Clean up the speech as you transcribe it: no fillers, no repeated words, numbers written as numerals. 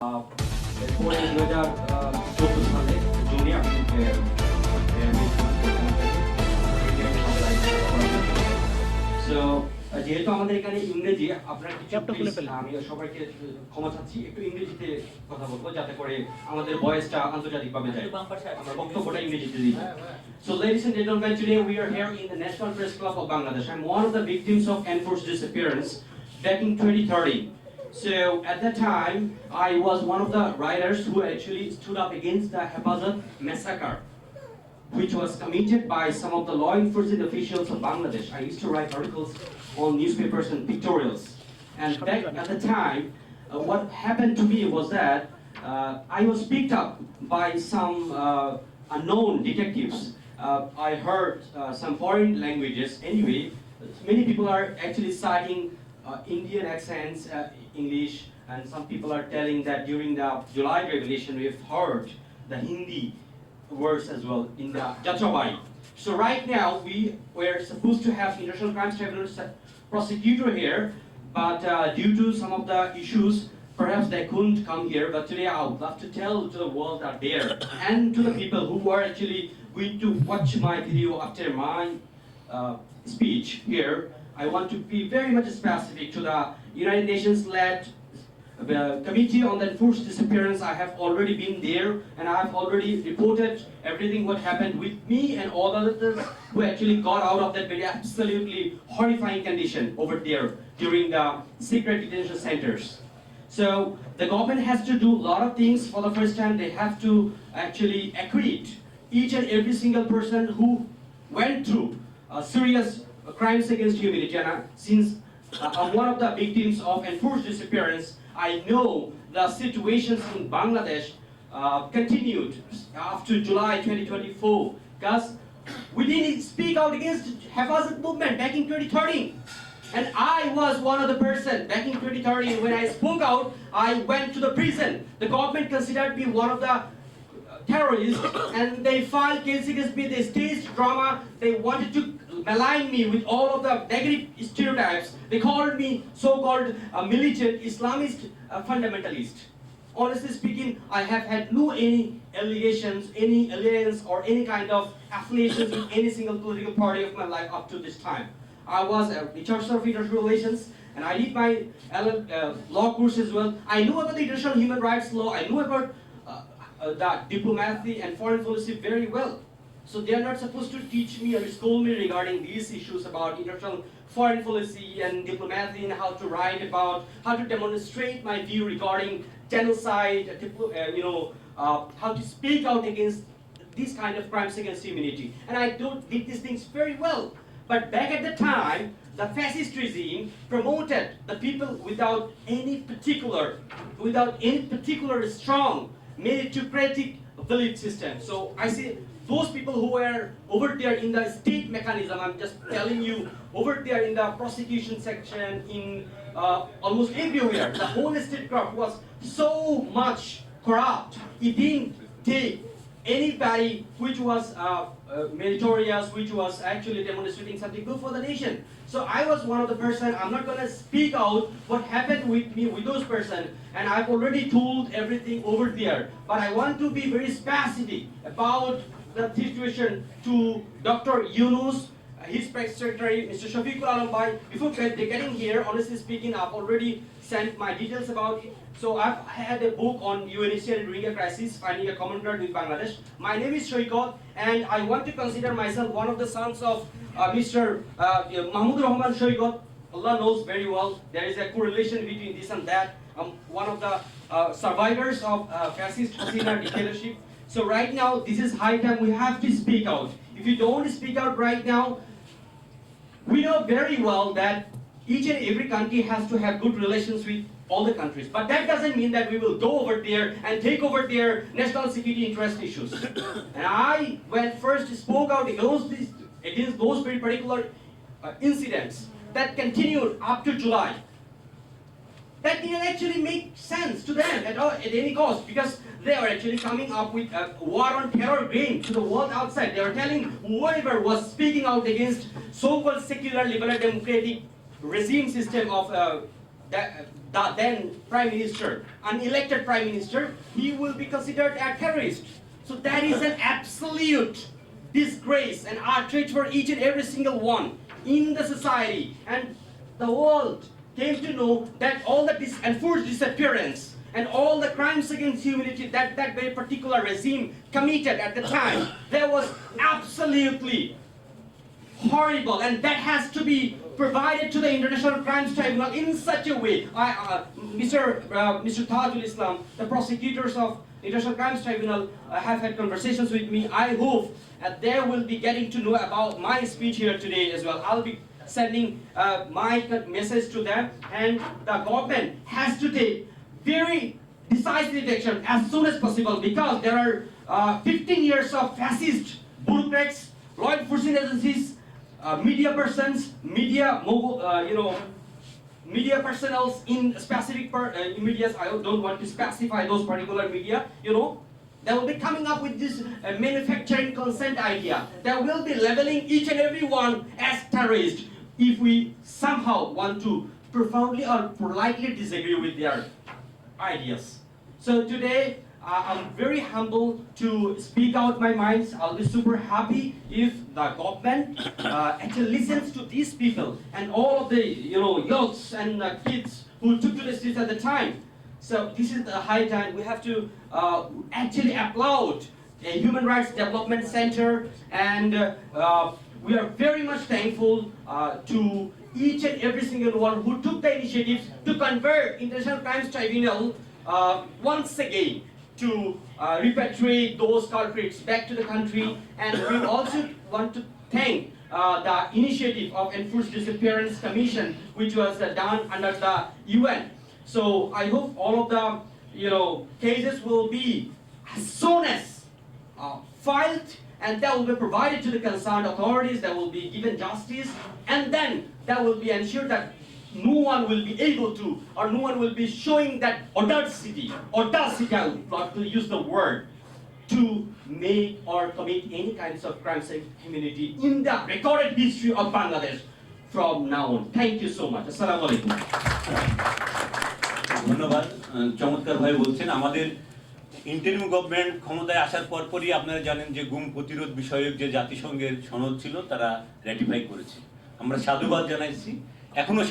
এরপরে 2014 সালে জুনে আমি সো যেহেতু আমাদের এখানে ইংরেজি আপনারা আমি সবাইকে ক্ষমা চাচ্ছি একটু ইংরেজিতে কথা বলবো যাতে করে আমাদের ভয়েসটা আন্তর্জাতিকভাবে যায় আমরা বক্তব্যটা ইংরেজিতে দিই So ladies and gentlemen, today we are here in the National Press Club of Bangladesh. I'm one of the victims of enforced disappearance back in 2013. So at that time, I was one of the writers who actually stood up against the Hepazat massacre, which was committed by some of the law enforcement officials of Bangladesh. I used to write articles on newspapers and pictorials. And back at the time, what happened to me was that I was picked up by some unknown detectives. I heard some foreign languages. Anyway, many people are actually citing Indian accents, English, and some people are telling that during the July revolution we've heard the Hindi words as well in the Jatrawari. So right now we were supposed to have International Crimes Tribunal prosecutor here, but due to some of the issues, perhaps they couldn't come here. But today I would love to tell to the world that there and to the people who are actually going to watch my video after my speech here. I want to be very much specific to the United Nations-led committee on the enforced disappearance. I have already been there and I have already reported everything what happened with me and all others who actually got out of that very absolutely horrifying condition over there during the secret detention centers. So the government has to do a lot of things. For the first time, they have to actually acquit each and every single person who went through serious crimes against humanity. And since I'm one of the victims of enforced disappearance, I know the situations in Bangladesh continued after July 2024 because we didn't speak out against Hepazat movement back in 2013. And I was one of the person back in 2013 when I spoke out, I went to the prison. The government considered me one of the terrorists and they filed case against me, they staged drama, they wanted to malign me with all of the negative stereotypes. They called me so-called militant Islamist fundamentalist. Honestly speaking, I have had no any allegations, any alliance or any kind of affiliations with any single political party of my life up to this time. I was a researcher of international relations and I did my law course as well. I knew about the international human rights law, I knew about the diplomacy and foreign policy very well. So they are not supposed to teach me or school me regarding these issues about international foreign policy and diplomacy and how to write about, how to demonstrate my view regarding genocide, how to speak out against these kind of crimes against humanity. And I did these things very well. But back at the time, the fascist regime promoted the people without any particular strong meritocratic belief system. So I say those people who were over there in the state mechanism, I'm just telling you, over there in the prosecution section, in almost everywhere, the whole state craft was so much corrupt. It didn't take anybody which was meritorious, which was actually demonstrating something good for the nation. So I was one of the person, I'm not gonna speak out what happened with me, with those person, and I've already told everything over there. But I want to be very specific about the situation to Dr. Yunus, his press secretary, Mr. Shafiqul Alam Bhai. Before getting here, honestly speaking, I've already sent my details about it. So I've had a book on UNHCR during a crisis, finding a common ground with Bangladesh. My name is Shoykot, and I want to consider myself one of the sons of Mr. Mahmoud Rahman Shoykot. Allah knows very well there is a correlation between this and that. I'm one of the survivors of fascist Hasina dictatorship. So right now, this is high time we have to speak out. If you don't speak out right now, we know very well that each and every country has to have good relations with all the countries. But that doesn't mean that we will go over there and take over their national security interest issues. And I, when first spoke out against those very particular incidents that continued up to July, that didn't actually make sense to them at any cost, because they are actually coming up with a war on terror game to the world outside. They are telling whoever was speaking out against so-called secular liberal democratic regime system of the then Prime Minister, an elected Prime Minister, he will be considered a terrorist. So that is an absolute disgrace and outrage for each and every single one in the society. And the world came to know that all the enforced disappearance and all the crimes against humanity that that very particular regime committed at the time, that was absolutely horrible, and that has to be provided to the International Crimes Tribunal in such a way. Mr. Tajul Islam, the prosecutors of International Crimes Tribunal have had conversations with me. I hope they will be getting to know about my speech here today as well. I'll be sending my message to them, and the government has to take very decisive action as soon as possible, because there are 15 years of fascist bureaucrats, law enforcement agencies, media persons, media personnel in specific medias. I don't want to specify those particular media. They will be coming up with this manufacturing consent idea. They will be labeling each and every one as terrorist if we somehow want to profoundly or politely disagree with their ideas. So today, I'm very humble to speak out my minds. I'll be super happy if the government actually listens to these people and all of the youths and kids who took to the streets at the time. So this is the high time. We have to actually applaud a Human Rights Development Center, and we are very much thankful to each and every single one who took the initiative to convert International Crimes Tribunal once again to repatriate those culprits back to the country. And we also want to thank the initiative of Enforced Disappearance Commission, which was done under the UN. So I hope all of the cases will be as soon as filed, and that will be provided to the concerned authorities. That will be given justice, and then that will be ensured that no one will be able to, or no one will be showing that audacity, I would like to use the word, to make or commit any kinds of crimes against humanity in the recorded history of Bangladesh from now on. Thank you so much. Assalamu alaikum. ধন্যবাদ। চমৎকার ভাবে বলছেন। আমাদের interim government ক্ষমতায় আসার পরপরই আপনারা জানেন যে গুম প্রতিরোধ বিষয়ক যে জাতিসংঘের সনদ ছিল তারা র্যাটিফাই করেছে। আমরা সাধুবাদ জানাইছি। এখনো